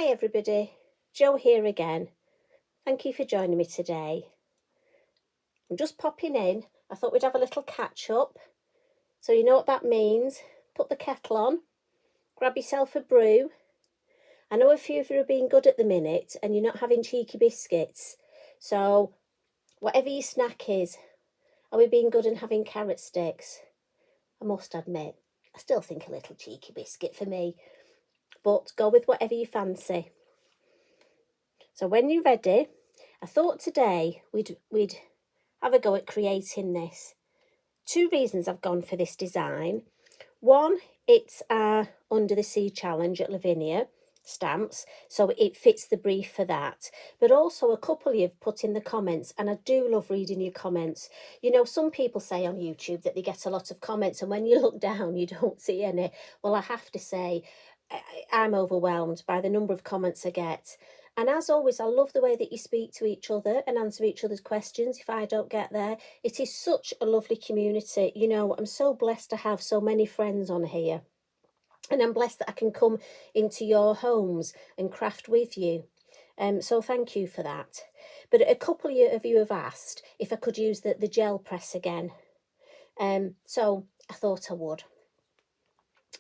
Hi everybody, Jo here again. Thank you for joining me today. I'm just popping in. I thought we'd have a little catch up. So you know what that means. Put the kettle on, grab yourself a brew. I know a few of you are being good at the minute and you're not having cheeky biscuits. So whatever your snack is, are we being good and having carrot sticks? I must admit, I still think a little cheeky biscuit for me. But go with whatever you fancy. So when you're ready, I thought today we'd have a go at creating this. Two reasons I've gone for this design. One, it's our Under the Sea challenge at Lavinia Stamps, so it fits the brief for that. But also a couple you've put in the comments, and I do love reading your comments. You know, some people say on YouTube that they get a lot of comments, and when you look down, you don't see any. Well, I have to say, I'm overwhelmed by the number of comments I get. And as always, I love the way that you speak to each other and answer each other's questions if I don't get there. It is such a lovely community. You know, I'm so blessed to have so many friends on here. And I'm blessed that I can come into your homes and craft with you. So thank you for that. But a couple of you have asked if I could use the gel press again. So I thought I would.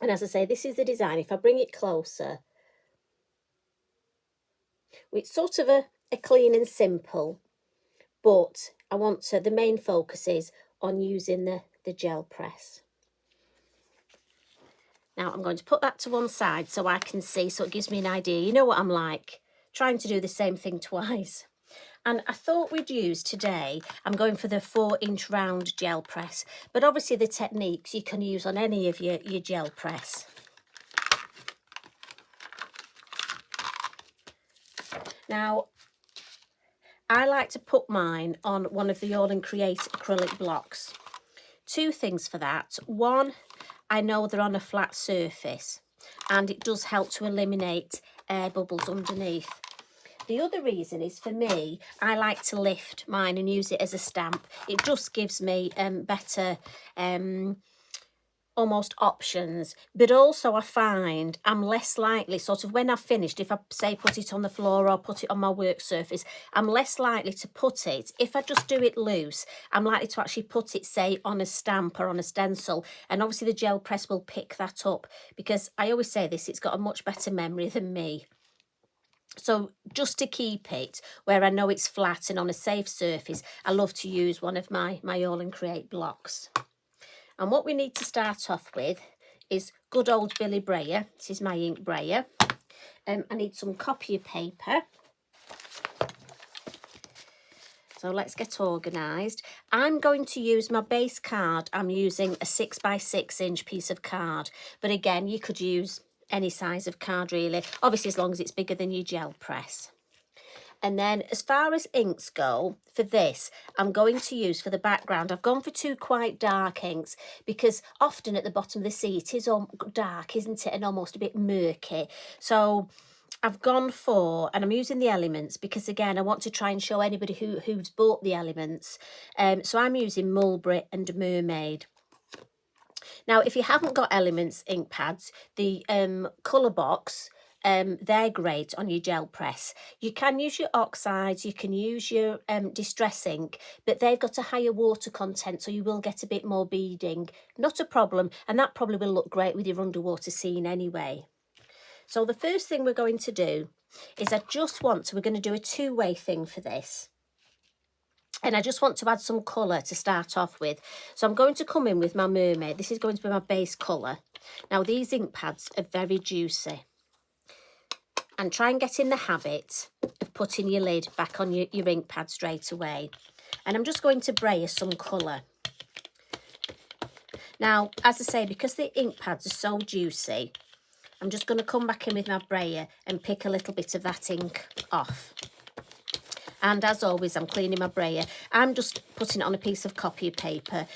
And as I say, this is the design. If I bring it closer, it's sort of a clean and simple, but I want to, the main focus is on using the gel press. Now I'm going to put that to one side so I can see, so it gives me an idea. You know what I'm like, trying to do the same thing twice. And I thought we'd use today, I'm going for the 4-inch round gel press, but obviously the techniques you can use on any of your gel press. Now, I like to put mine on one of the All and Create acrylic blocks. Two things for that. One, I know they're on a flat surface and it does help to eliminate air bubbles underneath. The other reason is, for me, I like to lift mine and use it as a stamp. It just gives me better almost options, but also I find I'm less likely, sort of when I've finished, if I say put it on the floor or put it on my work surface, I'm less likely to put it, if I just do it loose, I'm likely to actually put it, say, on a stamp or on a stencil, and obviously the gel press will pick that up, because I always say this, it's got a much better memory than me. So just to keep it where I know it's flat and on a safe surface, I love to use one of my All and Create blocks. And what we need to start off with is good old Billy Brayer. This is my ink brayer. I need some copier paper. So let's get organised. I'm going to use my base card. I'm using a 6x6 piece of card. But again, you could use any size of card really. Obviously, as long as it's bigger than your gel press. And then as far as inks go, for this, I'm going to use for the background, I've gone for two quite dark inks, because often at the bottom of the sea it is dark, isn't it, and almost a bit murky. So I've gone for, and I'm using the Elements because, again, I want to try and show anybody who's bought the Elements. So I'm using Mulberry and Mermaid. Now, if you haven't got Elements ink pads, the colour box, they're great on your gel press. You can use your oxides, you can use your distress ink, but they've got a higher water content, so you will get a bit more beading. Not a problem, and that probably will look great with your underwater scene anyway. So the first thing we're going to do is we're going to do a two-way thing for this. And I just want to add some colour to start off with. So I'm going to come in with my Mermaid. This is going to be my base colour. Now, these ink pads are very juicy. And try and get in the habit of putting your lid back on your ink pad straight away. And I'm just going to brayer some colour. Now, as I say, because the ink pads are so juicy, I'm just going to come back in with my brayer and pick a little bit of that ink off. And as always, I'm cleaning my brayer. I'm just putting it on a piece of copier paper.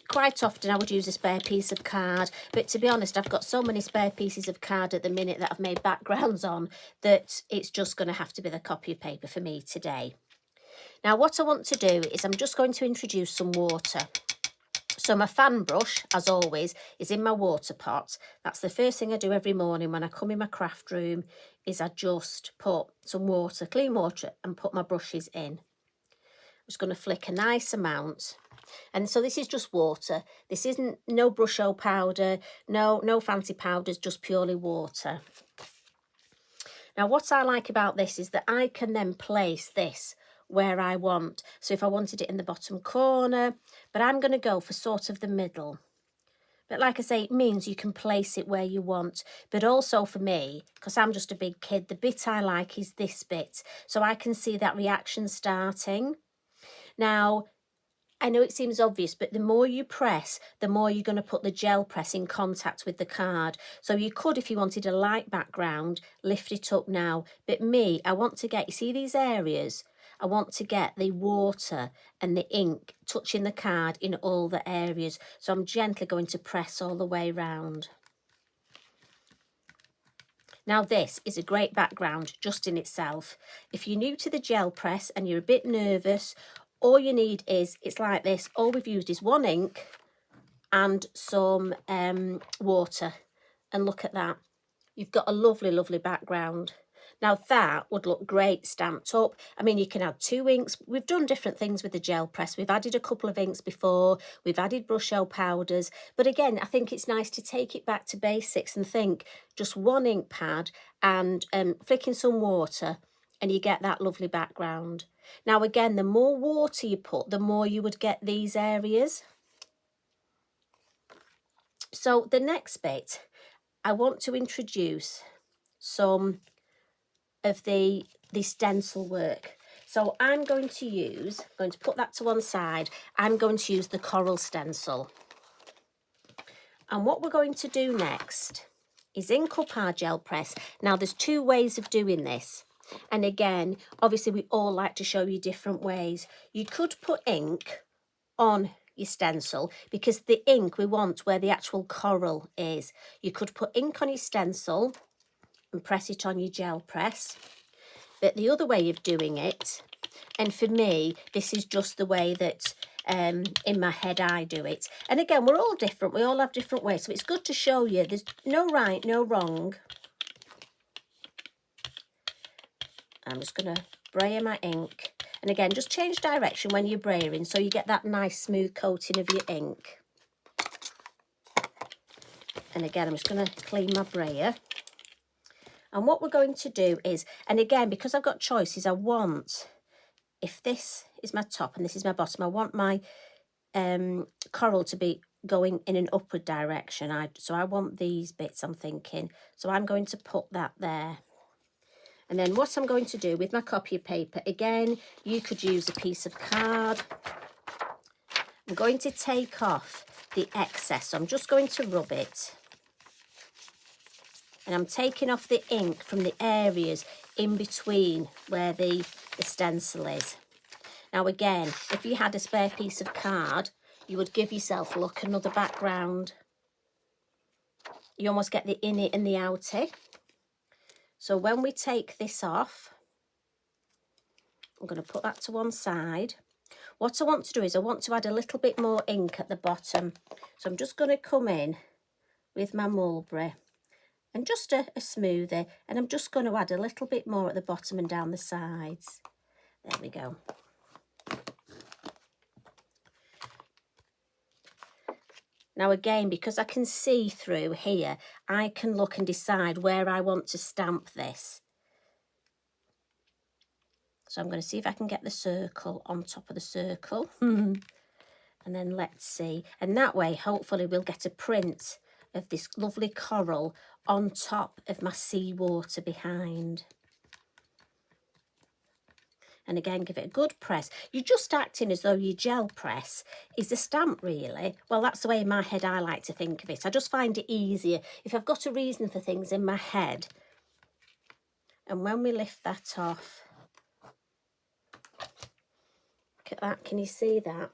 Quite often I would use a spare piece of card, but to be honest, I've got so many spare pieces of card at the minute that I've made backgrounds on that it's just going to have to be the copier paper for me today. Now, what I want to do is I'm just going to introduce some water. So my fan brush, as always, is in my water pot. That's the first thing I do every morning when I come in my craft room, is I just put some water, clean water, and put my brushes in. I'm just going to flick a nice amount. And so this is just water. This isn't no brush-o powder, no fancy powders, just purely water. Now what I like about this is that I can then place this where I want. So if I wanted it in the bottom corner, but I'm going to go for sort of the middle. But like I say, it means you can place it where you want. But also for me, because I'm just a big kid, the bit I like is this bit. So I can see that reaction starting. Now, I know it seems obvious, but the more you press, the more you're going to put the gel press in contact with the card. So you could, if you wanted a light background, lift it up now. But me, I want to get, you see these areas? I want to get the water and the ink touching the card in all the areas. So I'm gently going to press all the way round. Now this is a great background just in itself. If you're new to the gel press and you're a bit nervous, all you need is, it's like this, all we've used is one ink and some water. And look at that. You've got a lovely, lovely background. Now that would look great stamped up. I mean, you can add 2 inks. We've done different things with the gel press. We've added a couple of inks before. We've added brush-o powders. But again, I think it's nice to take it back to basics and think just 1 ink pad and flicking some water, and you get that lovely background. Now again, the more water you put, the more you would get these areas. So the next bit, I want to introduce some of the stencil work. So I'm going to put that to one side. I'm going to use the coral stencil. And what we're going to do next is ink up our gel press. Now there's 2 ways of doing this. And again, obviously we all like to show you different ways. You could put ink on your stencil because the ink we want where the actual coral is. You could put ink on your stencil and press it on your gel press. But the other way of doing it, and for me, this is just the way that in my head I do it. And again, we're all different. We all have different ways. So it's good to show you there's no right, no wrong. I'm just going to brayer my ink. And again, just change direction when you're brayering so you get that nice smooth coating of your ink. And again, I'm just going to clean my brayer. And what we're going to do is, and again, because I've got choices, I want, if this is my top and this is my bottom, I want my coral to be going in an upward direction. So I want these bits, I'm thinking. So I'm going to put that there. And then what I'm going to do with my copy of paper, again, you could use a piece of card. I'm going to take off the excess. So I'm just going to rub it. And I'm taking off the ink from the areas in between where the stencil is. Now again, if you had a spare piece of card, you would give yourself, look, another background. You almost get the innie and the outie. So when we take this off, I'm going to put that to one side. What I want to do is I want to add a little bit more ink at the bottom. So I'm just going to come in with my mulberry and just a smoothie, and I'm just going to add a little bit more at the bottom and down the sides. There we go. Now again, because I can see through here, I can look and decide where I want to stamp this. So I'm going to see if I can get the circle on top of the circle. And then let's see. And that way, hopefully, we'll get a print of this lovely coral on top of my seawater behind. And again, give it a good press. You're just acting as though your gel press is a stamp, really. Well, that's the way in my head I like to think of it. I just find it easier if I've got a reason for things in my head. And when we lift that off, look at that, can you see that?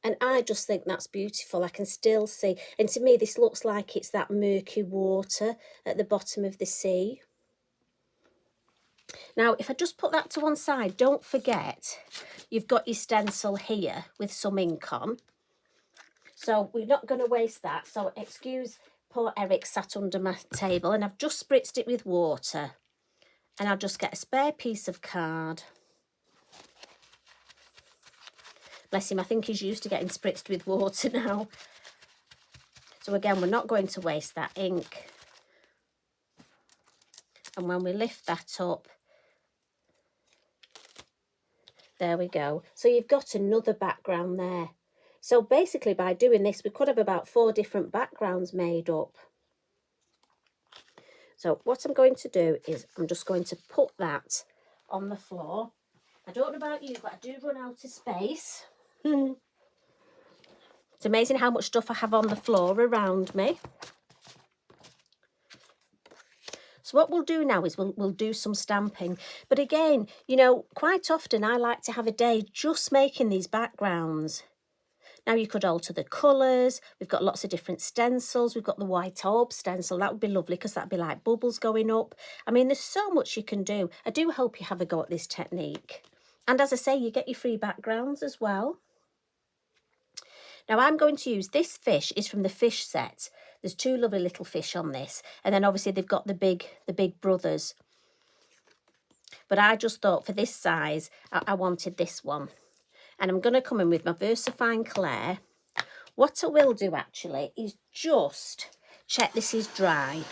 And I just think that's beautiful. I can still see, and to me this looks like it's that murky water at the bottom of the sea. Now, if I just put that to one side, don't forget, you've got your stencil here with some ink on. So we're not going to waste that. So excuse poor Eric sat under my table, and I've just spritzed it with water. And I'll just get a spare piece of card. Bless him, I think he's used to getting spritzed with water now. So again, we're not going to waste that ink. And when we lift that up, there we go. So you've got another background there. So basically by doing this, we could have about 4 different backgrounds made up. So what I'm going to do is I'm just going to put that on the floor. I don't know about you, but I do run out of space. It's amazing how much stuff I have on the floor around me. So what we'll do now is we'll do some stamping. But again, you know, quite often I like to have a day just making these backgrounds. Now you could alter the colours. We've got lots of different stencils. We've got the white orb stencil. That would be lovely because that'd be like bubbles going up. I mean, there's so much you can do. I do hope you have a go at this technique. And as I say, you get your free backgrounds as well. Now I'm going to use, this fish is from the fish set. There's 2 lovely little fish on this. And then obviously they've got the big brothers. But I just thought for this size, I wanted this one. And I'm going to come in with my VersaFine Clair. What I will do actually is just check this is dry.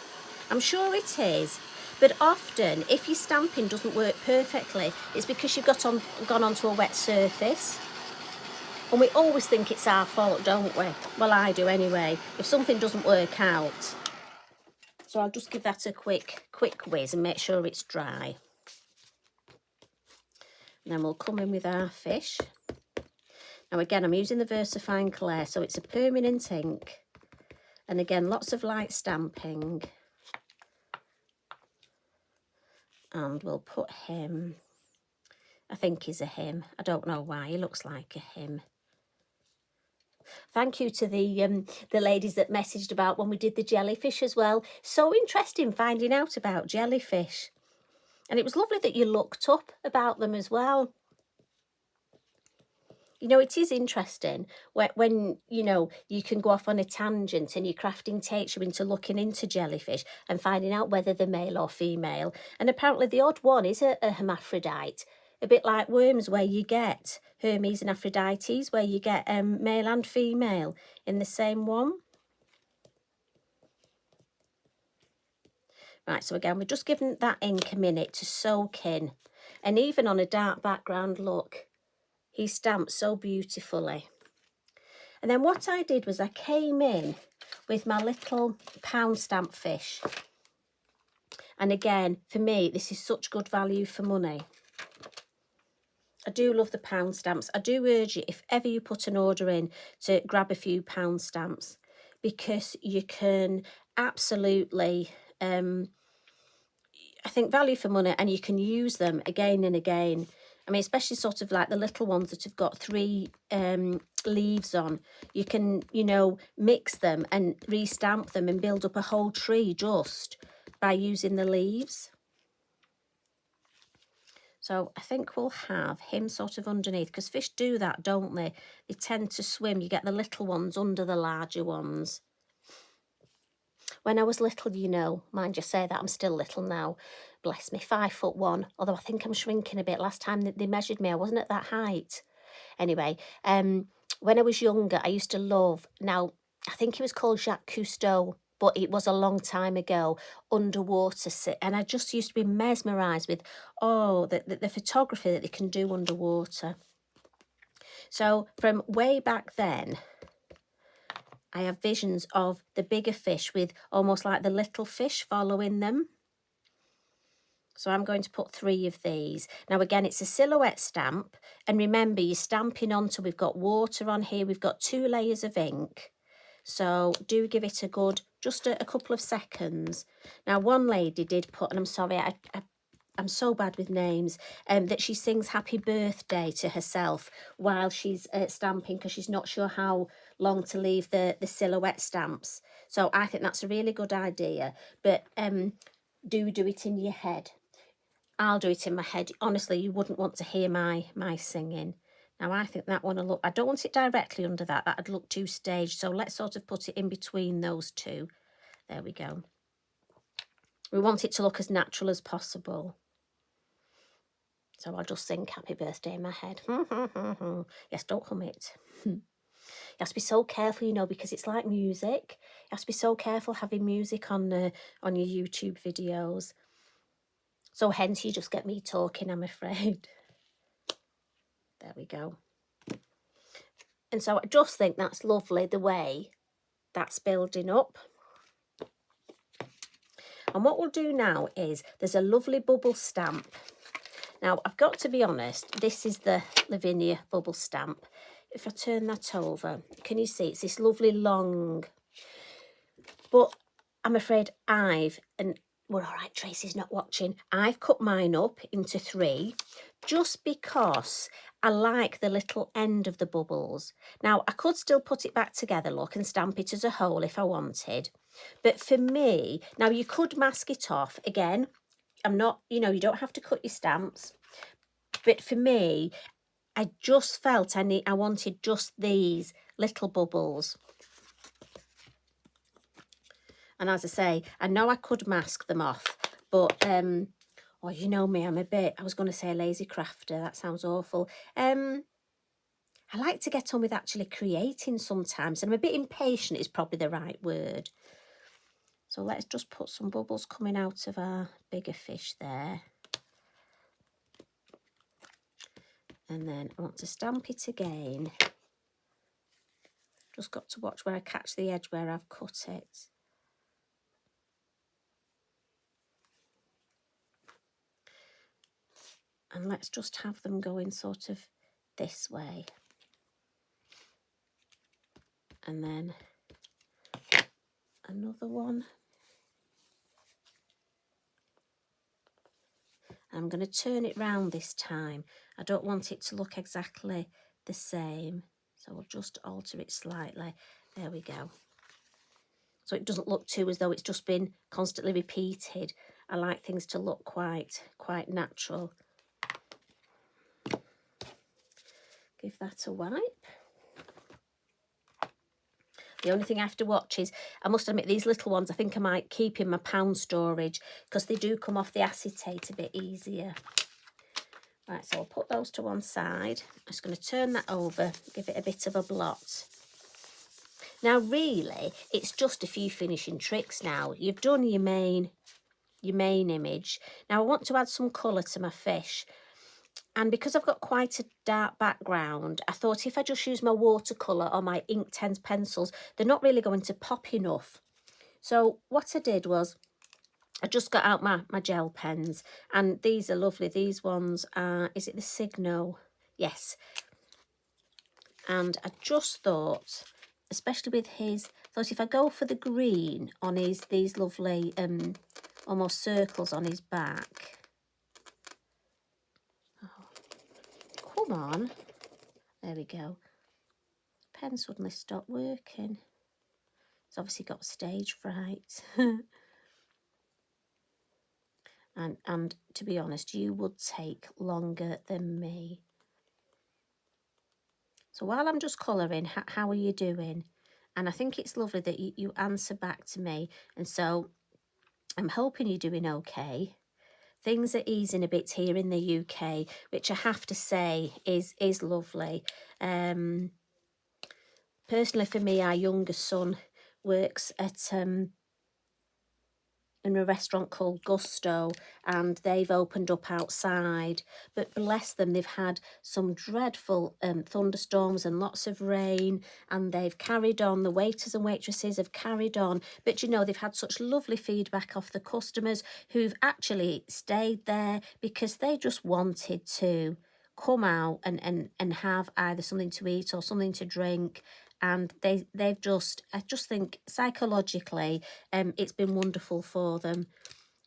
I'm sure it is. But often, if your stamping doesn't work perfectly, it's because you've gone onto a wet surface. And we always think it's our fault, don't we? Well, I do anyway, if something doesn't work out. So I'll just give that a quick whiz and make sure it's dry. And then we'll come in with our fish. Now again, I'm using the VersaFine Clair, so it's a permanent ink. And again, lots of light stamping. And we'll put him, I think he's a him. I don't know why, he looks like a him. Thank you to the ladies that messaged about when we did the jellyfish as well. So interesting finding out about jellyfish. And it was lovely that you looked up about them as well. You know, it is interesting when you know, you can go off on a tangent and your crafting takes you into looking into jellyfish and finding out whether they're male or female. And apparently the odd one is a hermaphrodite, a bit like worms where you get Hermes and Aphrodites, where you get male and female in the same one. Right, so again, we're just giving that ink a minute to soak in. And even on a dark background, look, he stamped so beautifully. And then what I did was I came in with my little pound stamp fish. And again, for me, this is such good value for money. I do love the pound stamps. I do urge you, if ever you put an order in, to grab a few pound stamps, because you can absolutely, I think, value for money, and you can use them again and again. I mean, especially sort of like the little ones that have got 3 leaves on. You can, you know, mix them and restamp them and build up a whole tree just by using the leaves. So I think we'll have him sort of underneath, because fish do that, don't they? They tend to swim. You get the little ones under the larger ones. When I was little, you know, mind you say that I'm still little now, bless me, 5'1", although I think I'm shrinking a bit. Last time that they measured me, I wasn't at that height. Anyway, when I was younger, I used to love, now, I think he was called Jacques Cousteau, but it was a long time ago, underwater sit, and I just used to be mesmerised with, oh, the photography that they can do underwater. So from way back then, I have visions of the bigger fish with almost like the little fish following them. So I'm going to put 3 of these. Now again, it's a silhouette stamp. And remember, you're stamping onto, we've got water on here. We've got 2 layers of ink. So do give it a good, just a couple of seconds. Now one lady did put, and I'm sorry, I'm so bad with names, that she sings happy birthday to herself while she's stamping, because she's not sure how long to leave the silhouette stamps. So I think that's a really good idea. But do it in your head. I'll do it in my head. Honestly, you wouldn't want to hear my singing. Now I think that one will look, I don't want it directly under that, that'd look too staged, so let's sort of put it in between those two. There we go. We want it to look as natural as possible. So I'll just sing happy birthday in my head. Yes, don't hum it. You have to be so careful, you know, because it's like music. You have to be so careful having music on your YouTube videos. So hence you just get me talking, I'm afraid. There we go. And so I just think that's lovely, the way that's building up. And what we'll do now is, there's a lovely bubble stamp. Now, I've got to be honest, this is the Lavinia bubble stamp. If I turn that over, can you see? It's this lovely long. But I'm afraid and we're all right, Tracy's not watching. I've cut mine up into 3 just because I like the little end of the bubbles. Now, I could still put it back together, look, and stamp it as a whole if I wanted. But for me, now you could mask it off. Again, I'm not, you know, you don't have to cut your stamps. But for me, I just felt I wanted just these little bubbles. And as I say, I know I could mask them off, but, oh, you know me, I was going to say a lazy crafter. That sounds awful. I like to get on with actually creating sometimes, and I'm a bit impatient is probably the right word. So let's just put some bubbles coming out of our bigger fish there. And then I want to stamp it again. Just got to watch where I catch the edge where I've cut it. And let's just have them going sort of this way. And then another one. I'm going to turn it round this time. I don't want it to look exactly the same. So we'll just alter it slightly. There we go. So it doesn't look too as though it's just been constantly repeated. I like things to look quite natural. Give that a wipe. The only thing I have to watch is, I must admit, these little ones, I think I might keep in my pound storage because they do come off the acetate a bit easier. Right, so I'll put those to one side. I'm just going to turn that over, give it a bit of a blot. Now, really, it's just a few finishing tricks now. You've done your main image. Now, I want to add some colour to my fish. And because I've got quite a dark background, I thought if I just use my watercolour or my Inktense pencils, they're not really going to pop enough. So what I did was, I just got out my gel pens, and these are lovely. These ones are, is it the Signo? Yes. And I just thought, especially with his, thought if I go for the green on these lovely almost circles on his back. Come on. There we go. Pen suddenly stopped working. It's obviously got stage fright. and to be honest, you would take longer than me. So while I'm just colouring, how are you doing? And I think it's lovely that you answer back to me. And so I'm hoping you're doing okay. Things are easing a bit here in the UK, which I have to say is lovely. Personally, for me, our youngest son works at in a restaurant called Gusto, and they've opened up outside. But bless them, they've had some dreadful thunderstorms and lots of rain, and they've carried on. The waiters and waitresses have carried on. But, you know, they've had such lovely feedback off the customers who've actually stayed there because they just wanted to come out and have either something to eat or something to drink. And they've just, I just think psychologically, it's been wonderful for them,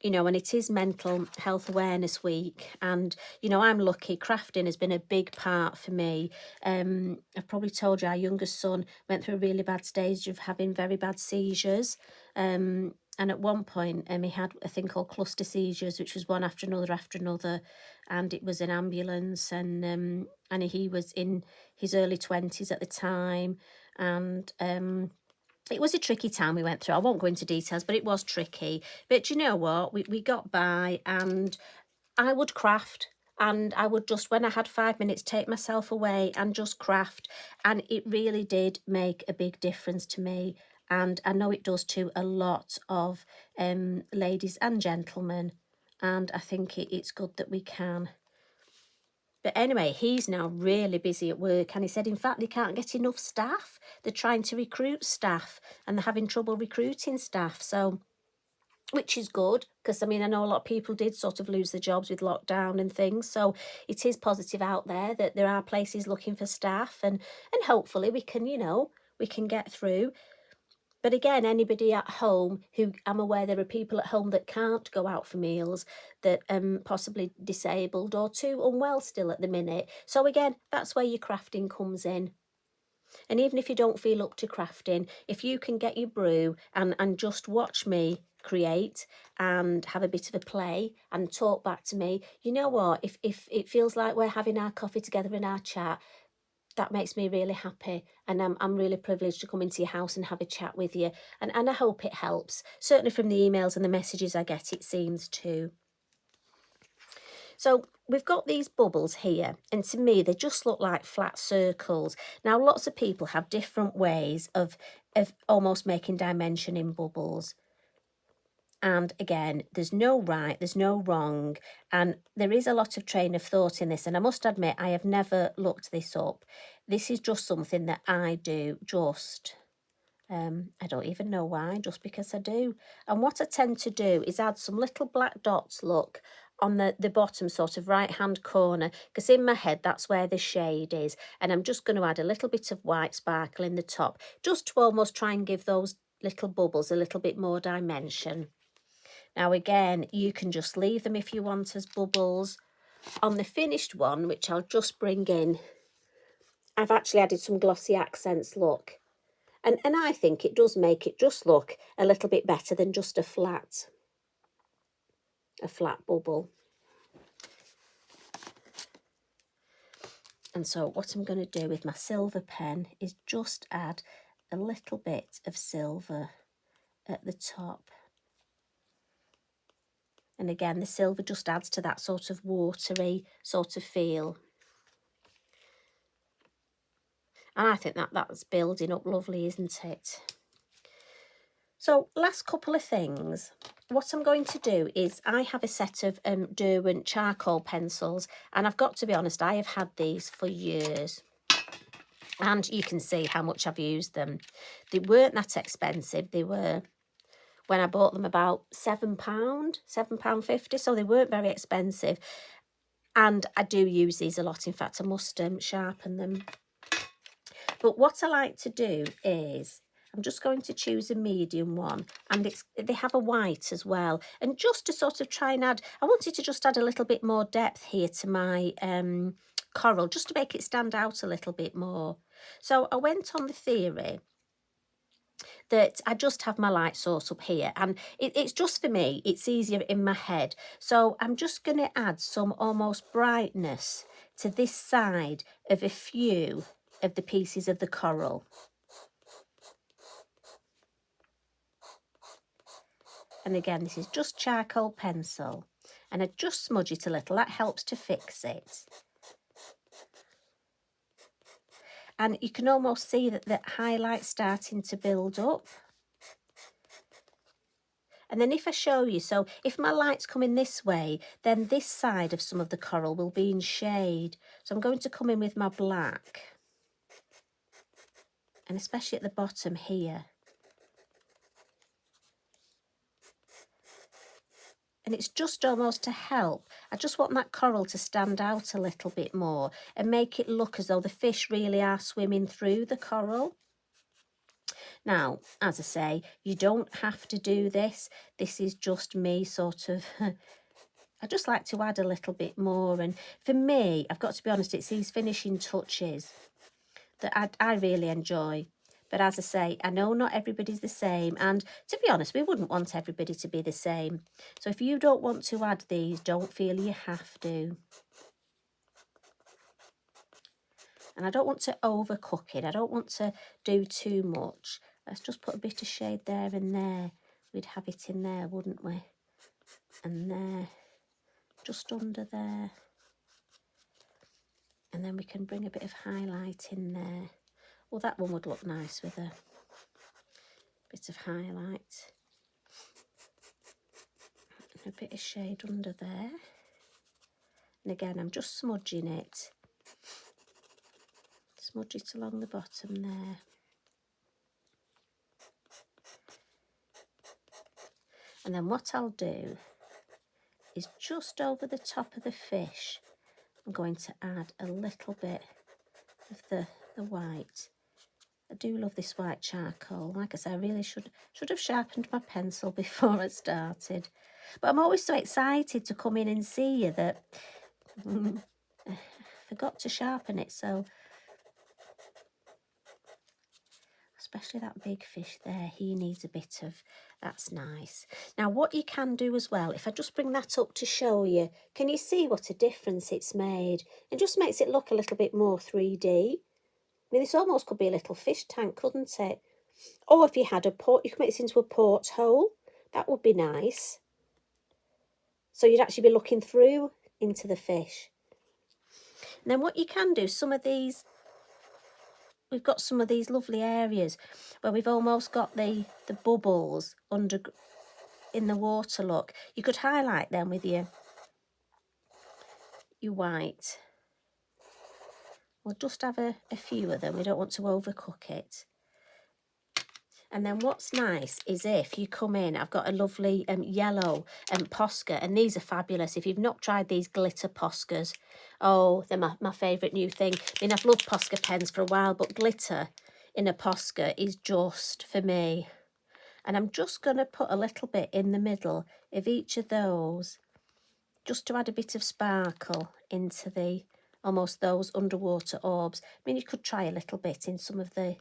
you know. And it is Mental Health Awareness Week, and you know, I'm lucky. Crafting has been a big part for me. I've probably told you our youngest son went through a really bad stage of having very bad seizures. And at one point, he had a thing called cluster seizures, which was one after another, and it was an ambulance. And and he was in his early 20s at the time, and it was a tricky time we went through. I won't go into details, but it was tricky. But you know what? We got by, and I would craft, and I would just, when I had 5 minutes, take myself away and just craft. And it really did make a big difference to me. And I know it does to a lot of ladies and gentlemen. And I think it's good that we can. But anyway, he's now really busy at work, and he said, in fact, they can't get enough staff. They're trying to recruit staff, and they're having trouble recruiting staff. So, which is good, because, I mean, I know a lot of people did sort of lose their jobs with lockdown and things. So it is positive out there that there are places looking for staff, and hopefully we can, you know, we can get through. But again, anybody at home who, I'm aware there are people at home that can't go out for meals, that possibly disabled or too unwell still at the minute. So again, that's where your crafting comes in. And even if you don't feel up to crafting, if you can get your brew and just watch me create and have a bit of a play and talk back to me, you know what, if it feels like we're having our coffee together in our chat, that makes me really happy, and I'm really privileged to come into your house and have a chat with you, and I hope it helps. Certainly from the emails and the messages I get, it seems to. So we've got these bubbles here, and to me they just look like flat circles. Now lots of people have different ways of almost making dimension in bubbles. And again, there's no right, there's no wrong, and there is a lot of train of thought in this. And I must admit, I have never looked this up. This is just something that I do, just, I don't even know why, just because I do. And what I tend to do is add some little black dots, look, on the bottom sort of right-hand corner, because in my head, that's where the shade is. And I'm just going to add a little bit of white sparkle in the top, just to almost try and give those little bubbles a little bit more dimension. Now again, you can just leave them if you want as bubbles. On the finished one, which I'll just bring in, I've actually added some glossy accents, look. And I think it does make it just look a little bit better than just a flat bubble. And so what I'm going to do with my silver pen is just add a little bit of silver at the top. And again, the silver just adds to that sort of watery sort of feel. And I think that's building up lovely, isn't it? So last couple of things. What I'm going to do is I have a set of Derwent charcoal pencils, and I've got to be honest, I have had these for years. And you can see how much I've used them. They weren't that expensive. They were, when I bought them, about £7.50, so they weren't very expensive. And I do use these a lot. In fact, I must sharpen them. But what I like to do is, I'm just going to choose a medium one, and they have a white as well. And just to sort of try and add, I wanted to just add a little bit more depth here to my coral, just to make it stand out a little bit more. So I went on the theory that I just have my light source up here, and it's just for me, it's easier in my head. So I'm just going to add some almost brightness to this side of a few of the pieces of the coral. And again, this is just charcoal pencil, and I just smudge it a little. That helps to fix it. And you can almost see that the highlight's starting to build up. And then if I show you, so if my light's coming this way, then this side of some of the coral will be in shade. So I'm going to come in with my black, and especially at the bottom here. And it's just almost to help. I just want that coral to stand out a little bit more and make it look as though the fish really are swimming through the coral. Now, as I say, you don't have to do this. This is just me sort of... I just like to add a little bit more. And for me, I've got to be honest, it's these finishing touches that I really enjoy. But as I say, I know not everybody's the same. And to be honest, we wouldn't want everybody to be the same. So if you don't want to add these, don't feel you have to. And I don't want to overcook it. I don't want to do too much. Let's just put a bit of shade there and there. We'd have it in there, wouldn't we? And there, just under there. And then we can bring a bit of highlight in there. Well, that one would look nice with a bit of highlight. And a bit of shade under there. And again, I'm just smudging it. Smudge it along the bottom there. And then what I'll do is just over the top of the fish, I'm going to add a little bit of the white. I do love this white charcoal. Like I said, I really should have sharpened my pencil before I started. But I'm always so excited to come in and see you that I forgot to sharpen it. So, especially that big fish there, he needs a bit of, that's nice. Now what you can do as well, if I just bring that up to show you, can you see what a difference it's made? It just makes it look a little bit more 3D. I mean, this almost could be a little fish tank, couldn't it? Or if you had a port, you could make this into a porthole. That would be nice. So you'd actually be looking through into the fish. And then what you can do, some of these, we've got some of these lovely areas where we've almost got the bubbles under in the water, look. You could highlight them with your white. We'll just have a few of them. We don't want to overcook it. And then what's nice is if you come in, I've got a lovely yellow Posca, and these are fabulous. If you've not tried these glitter Poscas, oh, they're my favourite new thing. I mean, I've loved Posca pens for a while, but glitter in a Posca is just for me. And I'm just going to put a little bit in the middle of each of those, just to add a bit of sparkle into the, almost those underwater orbs. I mean, you could try a little bit in some of the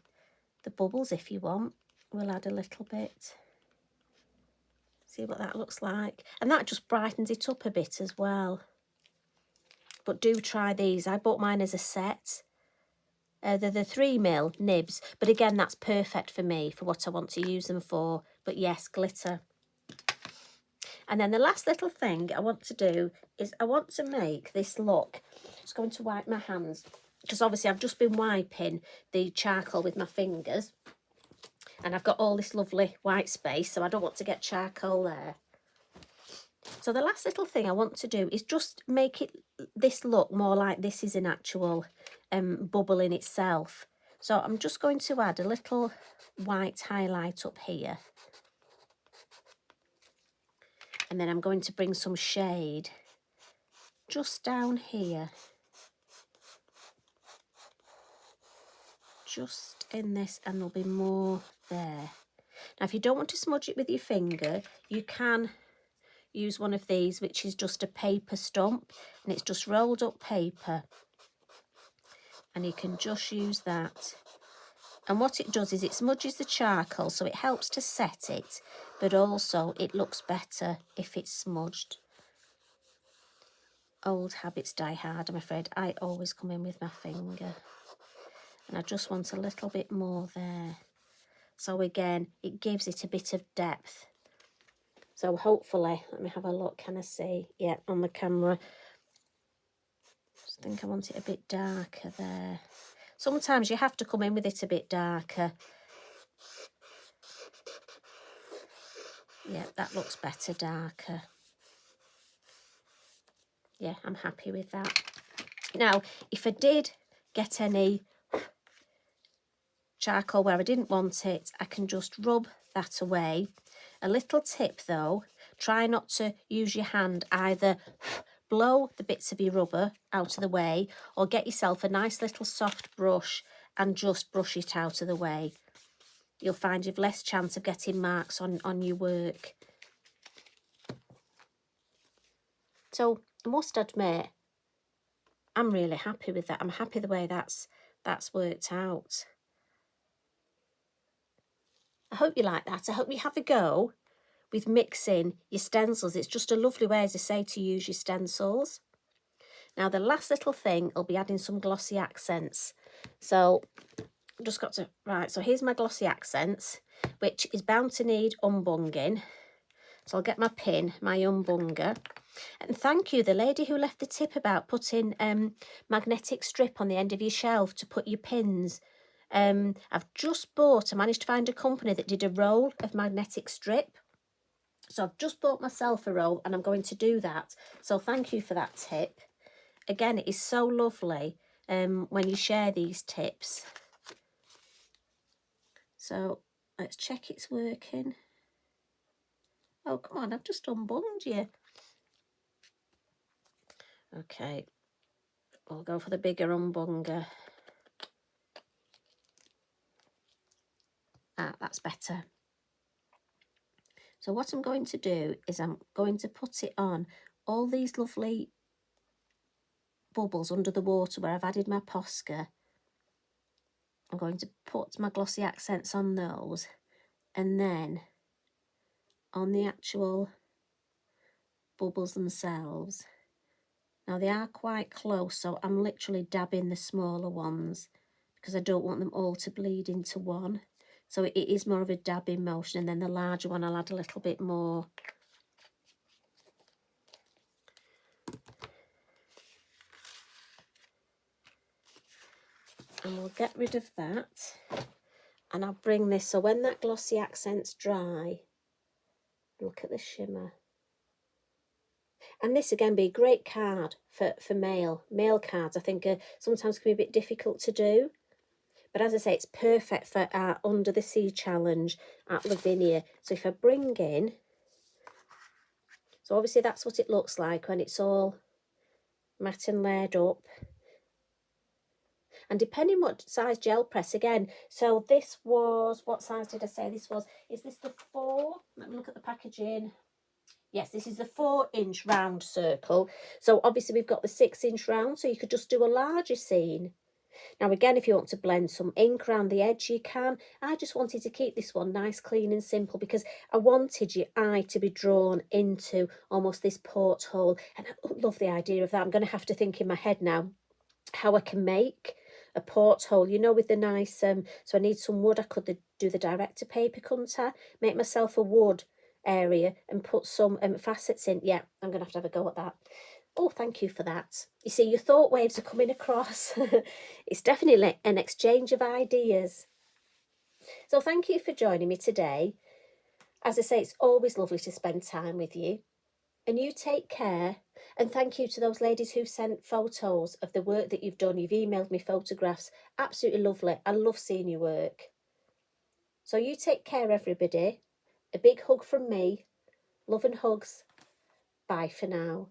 bubbles if you want. We'll add a little bit. See what that looks like. And that just brightens it up a bit as well. But do try these. I bought mine as a set. They're the 3mm nibs. But again, that's perfect for me, for what I want to use them for. But yes, glitter. And then the last little thing I want to do is I want to make this look. I'm just going to wipe my hands, because obviously I've just been wiping the charcoal with my fingers. And I've got all this lovely white space, so I don't want to get charcoal there. So the last little thing I want to do is just make this look more like this is an actual bubble in itself. So I'm just going to add a little white highlight up here. And then I'm going to bring some shade just down here. Just in this, and there'll be more there. Now, if you don't want to smudge it with your finger, you can use one of these, which is just a paper stump, and it's just rolled up paper. And you can just use that. And what it does is it smudges the charcoal, so it helps to set it, but also it looks better if it's smudged. Old habits die hard, I'm afraid. I always come in with my finger. And I just want a little bit more there. So again, it gives it a bit of depth. So hopefully, let me have a look, can I see? Yeah, on the camera. Just think I want it a bit darker there. Sometimes you have to come in with it a bit darker. Yeah, that looks better, darker. Yeah, I'm happy with that. Now, if I did get any charcoal where I didn't want it, I can just rub that away. A little tip though, try not to use your hand. Either blow the bits of your rubber out of the way, or get yourself a nice little soft brush and just brush it out of the way. You'll find you've less chance of getting marks on your work. So I must admit, I'm really happy with that. I'm happy the way that's worked out. I hope you like that. I hope you have a go with mixing your stencils. It's just a lovely way, as I say, to use your stencils. Now, the last little thing, I'll be adding some glossy accents. So just got to, right, so here's my glossy accents, which is bound to need unbunging. So I'll get my pin, my unbunger. And thank you, the lady who left the tip about putting magnetic strip on the end of your shelf to put your pins. I've just bought, I managed to find a company that did a roll of magnetic strip. So I've just bought myself a roll and I'm going to do that. So thank you for that tip. Again, it is so lovely when you share these tips. So let's check it's working. Oh, come on, I've just unbunged you. Okay, we'll go for the bigger unbunger. Ah, that's better. So what I'm going to do is I'm going to put it on all these lovely bubbles under the water where I've added my Posca. I'm going to put my glossy accents on those, and then on the actual bubbles themselves. Now they are quite close, so I'm literally dabbing the smaller ones because I don't want them all to bleed into one. So it is more of a dabbing motion, and then the larger one I'll add a little bit more. And we'll get rid of that. And I'll bring this, so when that glossy accent's dry, look at the shimmer. And this again be a great card for mail cards. I think sometimes can be a bit difficult to do. But as I say, it's perfect for our Under the Sea challenge at Lavinia. So if I bring in, so obviously that's what it looks like when it's all matte and layered up. And depending what size gel press, again, so this was, what size did I say this was? Is this the 4? Let me look at the packaging. Yes, this is the 4-inch round circle. So obviously we've got the 6-inch round, so you could just do a larger scene. Now again, if you want to blend some ink around the edge, you can. I just wanted to keep this one nice, clean and simple because I wanted your eye to be drawn into almost this porthole. And I love the idea of that. I'm going to have to think in my head now how I can make a porthole, you know, with the nice, so I need some wood. I could do the director paper, couldn't I? Make myself a wood area and put some facets in. Yeah, I'm going to have a go at that. Oh, thank you for that. You see, your thought waves are coming across. It's definitely an exchange of ideas. So thank you for joining me today. As I say, it's always lovely to spend time with you. And you take care. And thank you to those ladies who sent photos of the work that you've done. You've emailed me photographs. Absolutely lovely. I love seeing your work. So you take care, everybody. A big hug from me. Love and hugs. Bye for now.